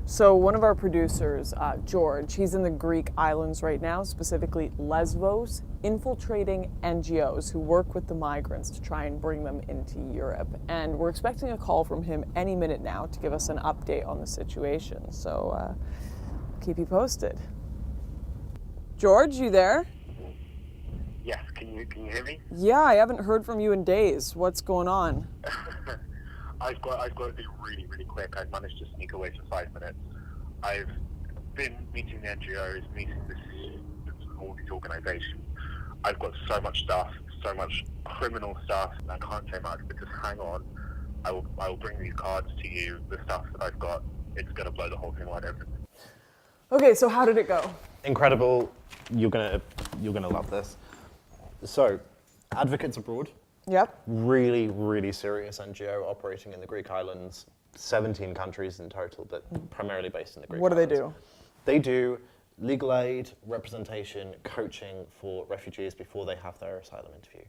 So one of our producers, George, he's in the Greek islands right now, specifically Lesbos, infiltrating NGOs who work with the migrants to try and bring them into Europe. And we're expecting a call from him any minute now to give us an update on the situation. So keep you posted. George, you there? Yes, can you hear me? Yeah, I haven't heard from you in days. What's going on? I've got to be really quick. I've managed to sneak away for 5 minutes. I've been meeting the NGOs, meeting all these organisations. I've got so much stuff, so much criminal stuff, and I can't say much, but just hang on. I will bring these cards to you, the stuff that I've got. It's going to blow the whole thing wide open. Okay, so how did it go? Incredible. You're gonna love this. So, Advocates Abroad. Yep. Really serious NGO operating in the Greek islands. 17 countries in total, but primarily based in the Greek What do islands. they do? They do legal aid, representation, coaching for refugees before they have their asylum interview.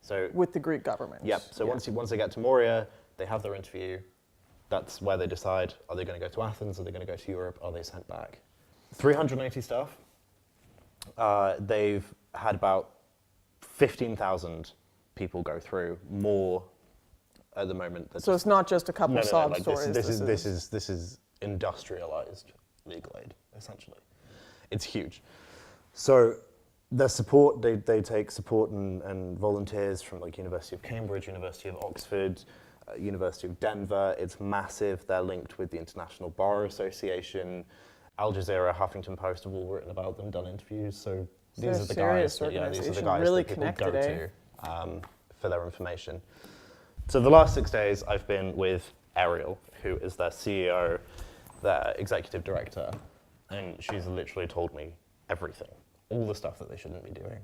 So With the Greek government? Yep. So once they get to Moria, they have their interview. That's where they decide, are they going to go to Athens, are they going to go to Europe, are they sent back? 380 staff. They've had about 15,000 people go through, more at the moment. So it's not just a couple sob like stories. This is industrialized legal aid, essentially. It's huge. So their support, they take support and volunteers from like University of Cambridge, University of Oxford, University of Denver. It's massive. They're linked with the International Bar Association. Al Jazeera, Huffington Post have all written about them, done interviews. So these are the guys that really people go connected, to for their information. So the last 6 days, I've been with Ariel, who is their CEO, their executive director, and she's literally told me everything. All the stuff that they shouldn't be doing,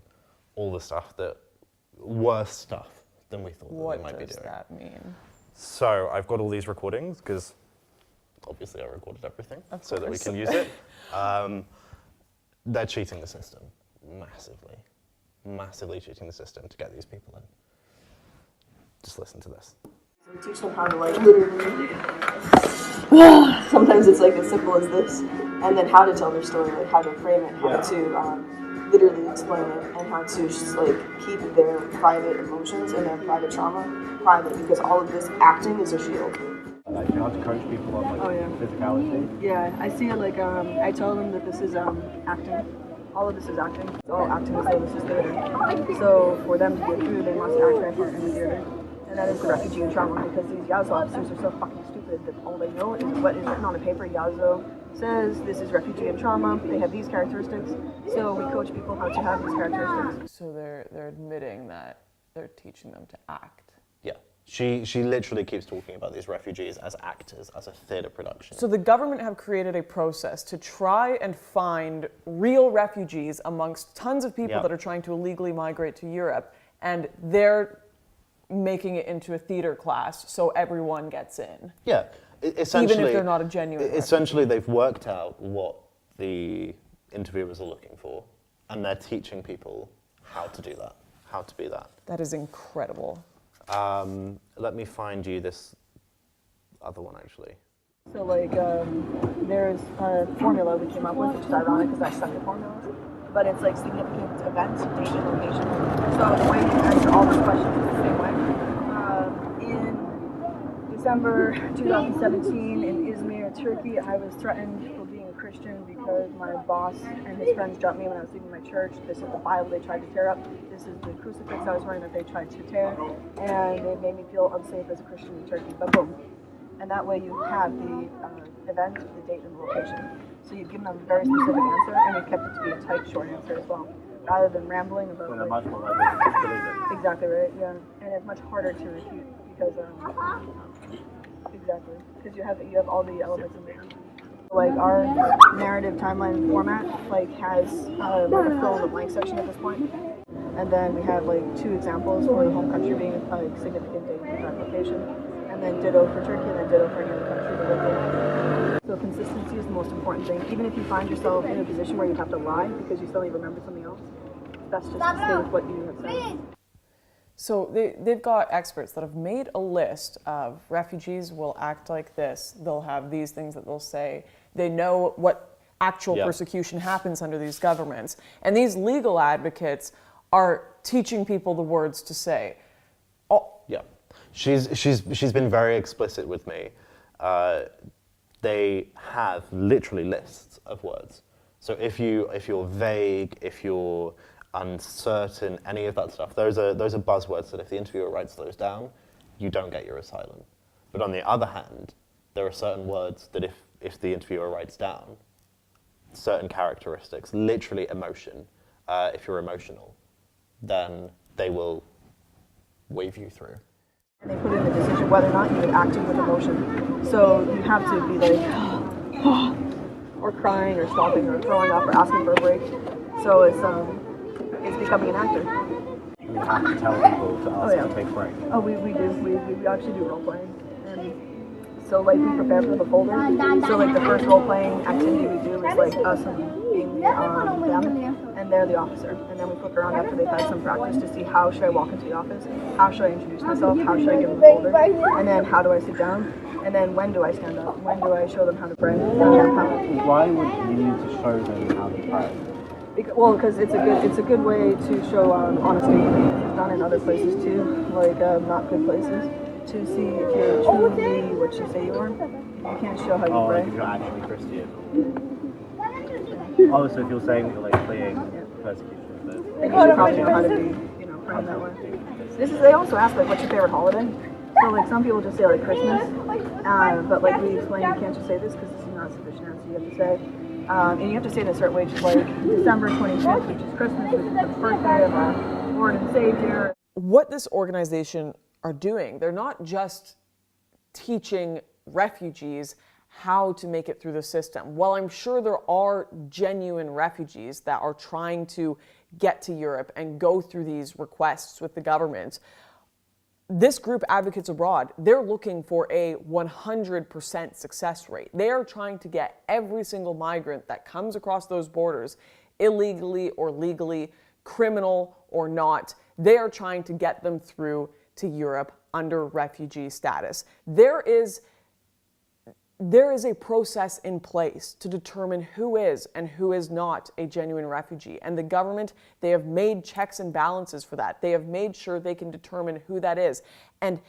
all the stuff worse stuff than we thought that they might be doing. What does that mean? So I've got all these recordings, because obviously I recorded everything so that we can use it. They're cheating the system, massively cheating the system to get these people in. Just listen to this. So we teach them how to literally, sometimes it's like as simple as this, and then how to tell their story, like how to frame it, how to literally explain it, and how to just like keep their private emotions and their private trauma private, because all of this acting is a shield. Like you have to coach people on physicality. Yeah, I see it like I tell them that this is acting. All of this is acting. It's all acting as though this is theater. So for them to get through, they must act their part in the theater. And that is the refugee and trauma, because these EASO officers are so fucking stupid that all they know is what is written on a paper. EASO says this is refugee and trauma. They have these characteristics. So we coach people how to have these characteristics. So they're admitting that they're teaching them to act. Yeah. She literally keeps talking about these refugees as actors, as a theatre production. So the government have created a process to try and find real refugees amongst tons of people that are trying to illegally migrate to Europe, and they're making it into a theatre class so everyone gets in. Yeah, essentially. Even if they're not a genuine essentially, they've worked out what the interviewers are looking for, and they're teaching people how to do that, how to be that. That is incredible. Let me find you this other one, actually. So like there's a formula we came up with, which is ironic because I suck at formulas, but it's like significant events, date, and location. So the way you answer all those questions is the same way. In December 2017 in Izmir, Turkey, I was threatened for being a Christian because my boss and his friends jumped me when I was leaving my church. This is the Bible they tried to tear up. This is the crucifix I was wearing that they tried to tear. And it made me feel unsafe as a Christian in Turkey. But boom. And that way you have the event, the date, and the location. So you've given them a very specific answer, and you've kept it to be a tight, short answer as well, rather than rambling about. So they're much more likely to believe it. Exactly right. Yeah, and it's much harder to refute because you have all the elements in there. Like our narrative timeline format has like a fill in the blank section at this point, and then we have like 2 examples for the home country being a significant date and location. And then ditto for Turkey, and then ditto for any other country to live in. So consistency is the most important thing. Even if you find yourself in a position where you have to lie because you suddenly remember something else, that's just to stay with what you have said. So they've got experts that have made a list of refugees will act like this. They'll have these things that they'll say. They know what actual persecution happens under these governments. And these legal advocates are teaching people the words to say. Yeah, she's been very explicit with me. They have literally lists of words. So if you're vague, if you're uncertain, any of that stuff, those are buzzwords that if the interviewer writes those down, you don't get your asylum. But on the other hand, there are certain words that if the interviewer writes down, certain characteristics, literally emotion, if you're emotional, then they will wave you through. And they put in the decision whether or not you would act with emotion. So you have to be like, or crying, or stopping, or throwing up, or asking for a break. So it's becoming an actor. You have to tell people to ask to take a break. Oh, we do. We actually do role playing. And so like we prepare for the folder. So like the first role playing activity we do is like us being them, and they're the officer. And then we flip around after they've had some practice to see how should I walk into the office, how should I introduce myself, how should I give them the folder, and then how do I sit down, and then when do I stand up, when do I show them how to pray. Why would you need to show them how to pray? Because it's a good way to show honesty. It's done in other places too, like not good places, to see if you're truly what you say you are. You can't show how you pray. Like if you're actually Christian. Oh, so if you're saying you're like fleeing persecution, but then you should probably know how to be, praying that way. They also ask like, what's your favorite holiday? So like some people just say like Christmas, but like we explain, you can't just say this because this is not sufficient answer. You have to say. And you have to say it in a certain way, just like December 25th, which is Christmas, which is the birthday of our Lord and Savior. What this organization are doing, they're not just teaching refugees how to make it through the system. While I'm sure there are genuine refugees that are trying to get to Europe and go through these requests with the government, this group, Advocates Abroad, they're looking for a 100% success rate. They are trying to get every single migrant that comes across those borders, illegally or legally, criminal or not, they are trying to get them through to Europe under refugee status. There is a process in place to determine who is and who is not a genuine refugee. And the government, they have made checks and balances for that. They have made sure they can determine who that is. And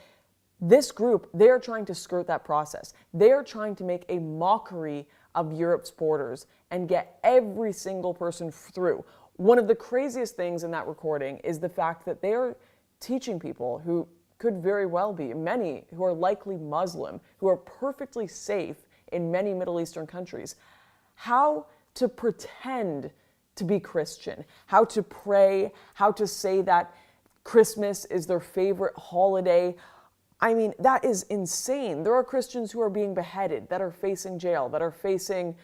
this group, they are trying to skirt that process. They are trying to make a mockery of Europe's borders and get every single person through. One of the craziest things in that recording is the fact that they are teaching people who could very well be, many who are likely Muslim, who are perfectly safe in many Middle Eastern countries, how to pretend to be Christian, how to pray, how to say that Christmas is their favorite holiday. I mean, that is insane. There are Christians who are being beheaded, that are facing jail, that are facing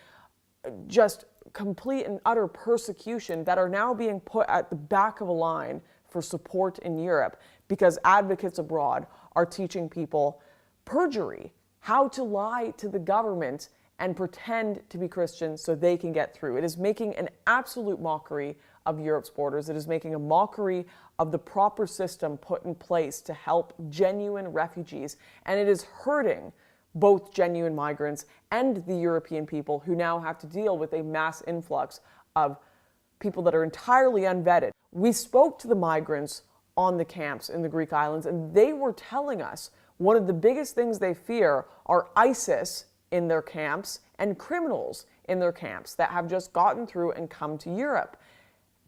just complete and utter persecution, that are now being put at the back of a line for support in Europe because Advocates Abroad are teaching people perjury, how to lie to the government and pretend to be Christian so they can get through. It is making an absolute mockery of Europe's borders. It is making a mockery of the proper system put in place to help genuine refugees, and it is hurting both genuine migrants and the European people who now have to deal with a mass influx of people that are entirely unvetted. We spoke to the migrants on the camps in the Greek islands, and they were telling us one of the biggest things they fear are ISIS in their camps and criminals in their camps that have just gotten through and come to Europe.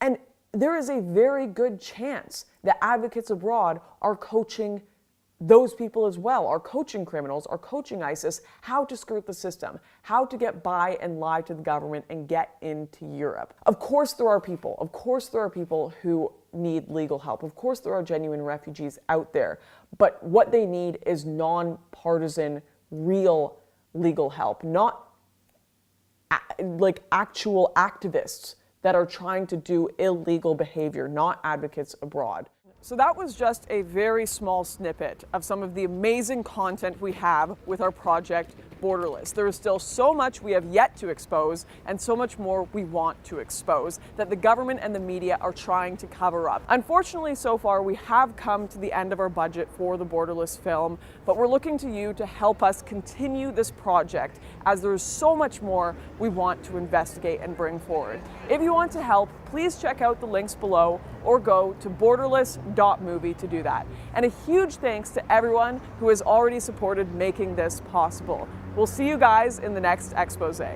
And there is a very good chance that Advocates Abroad are coaching those people as well, are coaching criminals, are coaching ISIS how to skirt the system, how to get by and lie to the government and get into Europe. Of course there are people who need legal help. Of course there are genuine refugees out there, but what they need is non-partisan, real legal help, not like actual activists that are trying to do illegal behavior, not Advocates Abroad. So that was just a very small snippet of some of the amazing content we have with our project Borderless. There is still so much we have yet to expose and so much more we want to expose that the government and the media are trying to cover up. Unfortunately, so far we have come to the end of our budget for the Borderless film, but we're looking to you to help us continue this project as there is so much more we want to investigate and bring forward. If you want to help, please check out the links below or go to borderless.movie to do that. And a huge thanks to everyone who has already supported making this possible. We'll see you guys in the next expose. So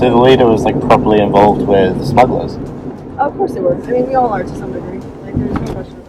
the leader was like properly involved with smugglers? Of course they were. I mean, we all are to some degree. Like, there's no question about it.